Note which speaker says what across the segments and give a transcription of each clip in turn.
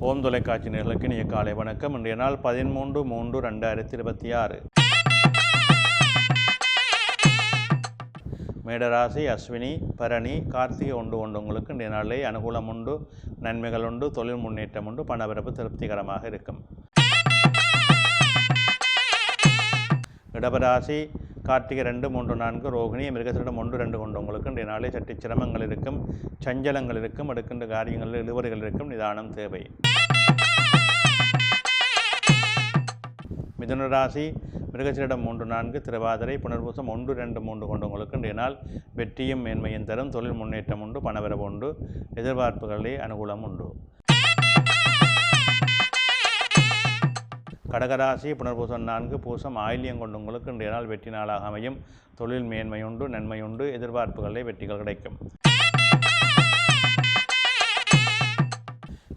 Speaker 1: ஓம் தொலைக்காட்சி நேயர்களுக்கு இனிய காலை வணக்கம். இன்றைய நாள் 13/3/2026. மேடராசி, அஸ்வினி, பரணி, கார்த்திகை உண்டு உங்களுக்கு இன்றைய நாளிலே அனுகூலம் உண்டு, நன்மைகள் உண்டு, தொழில் முன்னேற்றம் உண்டு, பணவரவு திருப்திகரமாக இருக்கும். இடபராசி, கார்த்திகை 2, 3, 4, ரோகிணி, மிருகசீரிடம் 1, 2 கொண்டு உங்களுக்கு இன்றைய நாளே சற்று சிரமங்கள் இருக்கும், சஞ்சலங்கள் இருக்கும், எடுக்கின்ற காரியங்களில் இழுவறைகள் இருக்கும், நிதானம் தேவை. மிதுன ராசி, மிருகசீரிடம் 3, 4, திருவாதிரை, புனர்பூசம் 1, 2, 3 கொண்டு உங்களுக்கு இன்றைய நாள் வெற்றியும் மேன்மையும் தரும், தொழில் முன்னேற்றம் உண்டு, பணவரவு உண்டு, எதிர்பார்ப்புகளே அனுகூலம் உண்டு. கடகராசி, புனர்பூசம் 4, பூசம், ஆயில்யம் கொண்டு உங்களுக்கு இன்றைய நாள் வெற்றி நாளாக அமையும், தொழில் மேன்மையுண்டு, நன்மையுண்டு, எதிர்பார்ப்புகளே வெற்றிகள் கிடைக்கும்.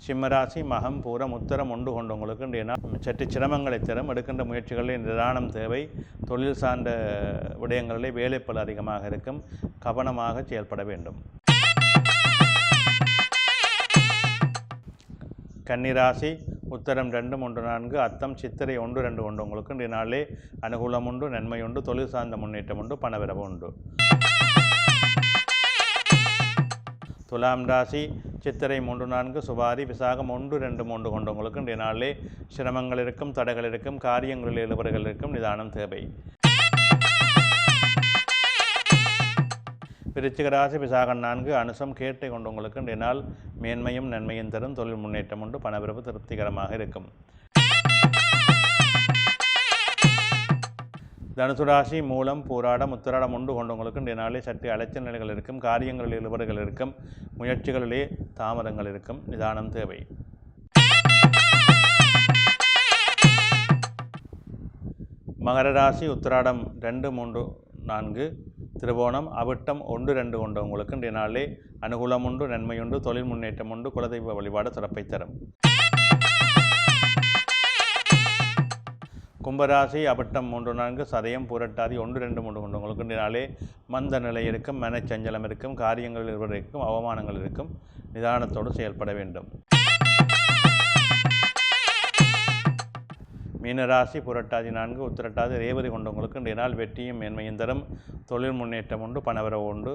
Speaker 1: சிம்மராசி, மகம், பூரம், உத்தரம் உண்டு கொண்டு உங்களுக்கு இன்றைய நாள் சற்று சிரமங்களை தரும், எடுக்கின்ற முயற்சிகளில் நிதானம் தேவை, தொழில் சார்ந்த விடயங்களிலே வேலைப்பளு அதிகமாக இருக்கும், கவனமாக செயல்பட வேண்டும். கன்னிராசி, உத்தரம் 2, 3, 4, அத்தம், சித்திரை 1, 2 கொண்டு உங்களுக்கு இன்றைய நாளிலே அனுகூலம் உண்டு, நன்மை உண்டு, தொழில் சார்ந்த முன்னேற்றம் உண்டு, பணவரவு உண்டு. துலாம் ராசி, சித்திரை 3, 4, சுவாதி, விசாகம் 1, 2, 3 கொண்டு உங்களுக்கு இன்றைய நாளிலே சிரமங்கள் இருக்கும், தடைகள் இருக்கும், காரியங்களில் இழுவறைகள் இருக்கும், நிதானம் தேவை. விருச்சிக ராசி, விசாகம் 4, அனுசம், கேட்டை கொண்டு உங்களுக்கு இன்றைய நாள் மேன்மையும் நன்மையும் தரும், தொழில் முன்னேற்றம் உண்டு, பணவரவு திருப்திகரமாக இருக்கும். தனுசு ராசி, மூலம், பூராடம், உத்திராடம் உண்டு கொண்டு உங்களுக்கு இன்றைய நாளே சற்று அலைச்சல் நிலைகள் இருக்கும், காரியங்களில் இழுவறைகள் இருக்கும், முயற்சிகளிலே தாமதங்கள் இருக்கும், நிதானம் தேவை. மகர ராசி, உத்திராடம் 2, 3, 4, திருவோணம், அவிட்டம் 1, 2 கொண்டு உங்களுக்கு இன்றைய நாளிலே அனுகூலம் உண்டு, நன்மையுண்டு, தொழில் முன்னேற்றம் உண்டு, குலதெய்வ வழிபாடு சிறப்பை தரும். கும்பராசி, அவிட்டம் 3, 4, சதயம், பூரட்டாதி 1, 2, 3 கொண்டு உங்களுக்கு இன்றைய நாளே மந்த நிலை இருக்கும், மனச்சஞ்சலம் இருக்கும், காரியங்கள் இருக்கும், அவமானங்கள் இருக்கும், நிதானத்தோடு செயல்பட வேண்டும். மீனராசி, புரட்டாதி 4, உத்திரட்டாதி, ரேவதி கொண்டு உங்களுக்கு இன்றைய நாள் வெற்றியும் மேன்மையும் தரும், தொழில் முன்னேற்றம் உண்டு, பணவரவு உண்டு,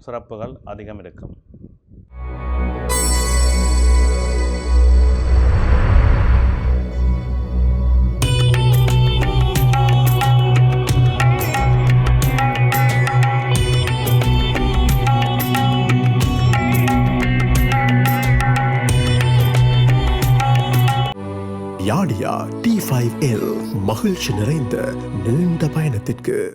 Speaker 1: சிறப்புகள் அதிகம் இருக்கும்.
Speaker 2: யாடியா T5L மகிழ்ச்சி நிறைந்த நீண்ட பயணத்திற்கு.